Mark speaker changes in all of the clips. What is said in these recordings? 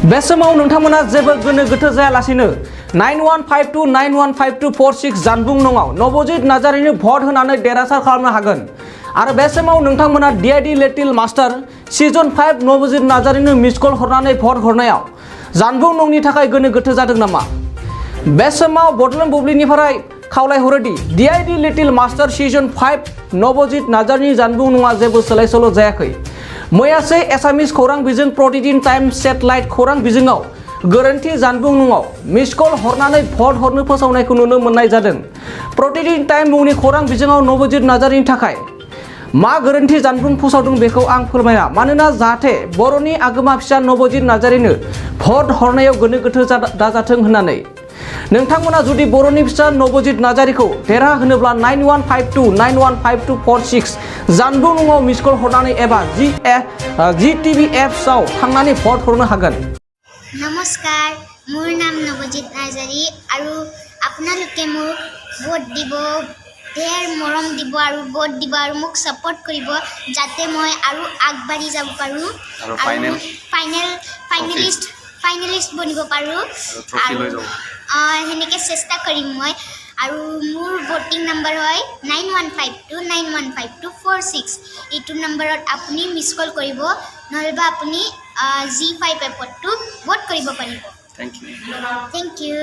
Speaker 1: बे समाव नोंथांमोना जेबो गोनो गोथो जायालासिनो 9152915246 जानबुं नङाव नवजित नार्जारिनो भट होनानै देरहासार खालामनो हागोन आरो बे समाव नोंथांमोना DID little master season 5 Nabajit नार्जारिनो मिस कल हरनानै भट हरनायाव जानबुं नंनि थाखाय गोनो गोथो जादों नामा बे समाव बडलेण्ड बुब्लिनिफ्राय खावलायहरोदि DID little master season 5 Nabajit नार्जारिनि जानबुं नङा जेबो सोलाय सोल' जायाखै मैयासो एसामिस खौरां बिजों प्रतिदिन टाइम सेटेलाइट खौरां बिजोङाव गोरोन्थि जानबुं नङाव मिस कल हरनानै भट हरनो फोसावनायखौ नुनो मोननाय जादों प्रतिदिन टाइम मुंनि खौरां बिजोङाव नवजित नार्जारिनि थाखाय मा गोरोन्थि जानबुं फोसावदों बेखौ आं फोरमाया मानोना जाहाथे बर'नि आगोमा फिसा नवजित नार्जारिनो भट हरनायाव गोनो गोथो दाजाथों होननानै नोंथांमोना जुदि बर'नि फिसा नवजित नार्जारिखौ देरहा होनोब्ला 9152915246 जानबुं नङाव मिस कल हरनानै एबा ZEE TVaps आव थांनानै भट हरनो हागोन।
Speaker 2: नमस्कार मोर नाम नवजित नार्जारी और आपनालोके मोक भोट দিব ढेर मरम দিব और भोट দিব और मोक सपोर्ट करिब जाते मैं और आगबाड़ी যাব पारू और फाइनलिस्ट बनिब पारू हेनेके चेष्टा करिम मैं और मोर भोटिंग नम्बर है 9152915246 इटू नम्बरत आपुनी मिस कल करिब नलबा आपुनी ZEE एपतो भोट करिब पारिब। थैंक यू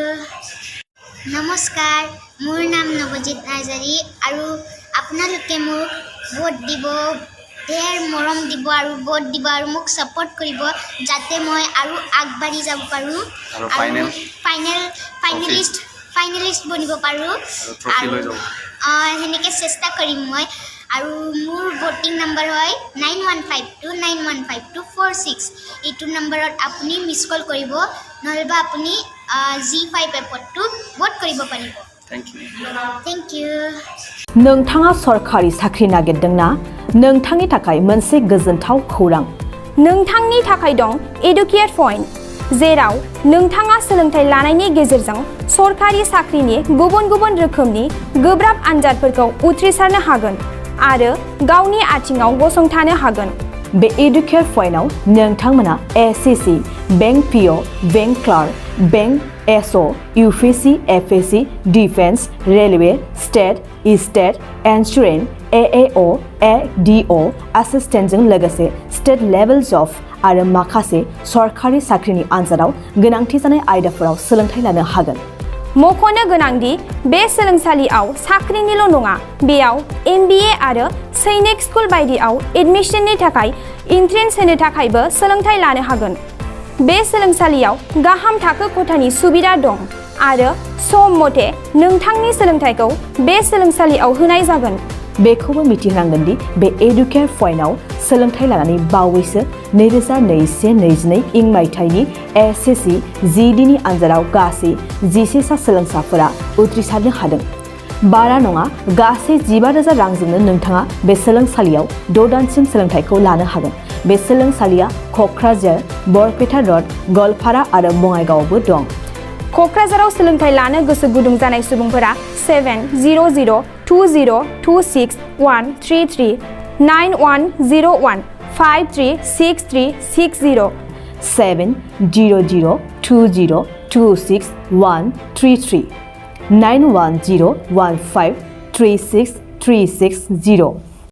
Speaker 2: नमस्कार मोर नाम नवजित नार्जारी और आपनालोके मोक भोट দিব ढेर मरम দিব और भोट দিব और मोक सपोर्ट करिब जाते मैं और आगबाड़ी যাব पारू और फाइनलिस्ट बनिब पारू हेनेके चेष्टा करिम मैं और मोर भोटिंग नम्बर है 9152915246 इटू नम्बरत आपुनी मिस कल करिब नलबा आपुनी ZEE एपतो भोट करिब पारिब। थैंक यू
Speaker 3: नोंथाङा सरकारि साख्रि नागिरदोंना नोंथांनि थाखाय मोनसे गोजोनथाव खौरां
Speaker 4: नोंथांनि थाखाय दं एडुकेट पॉइंट जेराव नोंथाङा सोलोंथाइ लानायनि गेजेरजों सरकारि साख्रिनि गुबुन गुबुन रोखोमनि गोब्राब आनजादफोरखौ उथ्रिसारनो हागोन आरो गावनि आथिङाव गसंथानो हागोन
Speaker 3: बे एडुकेट पॉइन्टआव नोंथांमोना SSC bank PO bank clerk bank SO UPSC FSC defence railway state insurance AAO ADO असिस्टेंटजों लोगोसे स्टेट लेवल जब आरो माखासे सरकारि साख्रिनि आनजादाव गोनांथि जानाय आयदाफोराव सोलोंथाइ लानो हागोन।
Speaker 4: मख'नो गोनांदि बे सोलोंसालियाव साख्रिनिल' नङा बेयाव MBA आरो सैनिक स्कुल बायदियाव एडमिशननि थाखाय एन्ट्रेन्स होनो थाखायबो सोलोंथाइ लानो हागोन। बे सोलोंसालियाव गाहाम थाखो खथानि सुबिदा दं आरो सम मथे नोंथांनि सोलोंथाइखौ बे सोलोंसालियाव होनाय जागोन।
Speaker 3: बेखौबो मिथिनांगोन दि बे एडुकेट पॉइन्टआव सोलोंथाइ लानानै बावैसो 2021-22 इं मायथाइनि एसएससी जीडीनि आनजादाव गासै 11 सा सोलोंसाफोरा उथ्रिसारनो हादों। बारा नङा गासै 15,000 रांजोंनो नोंथाङा बे सोलोंसालियाव 6 दानसिम सोलोंथाइखौ लानो हागोन। बे सोलोंसालिया क'क्राझार बरपेटा रड गलपारा आरो बङाइगावआवबो दं।
Speaker 4: क'क्राझाराव सोलोंथाइ लानो गोसो गुदुं जानाय सुबुंफोरा 70020261333 9101536360 70020261333 9101536360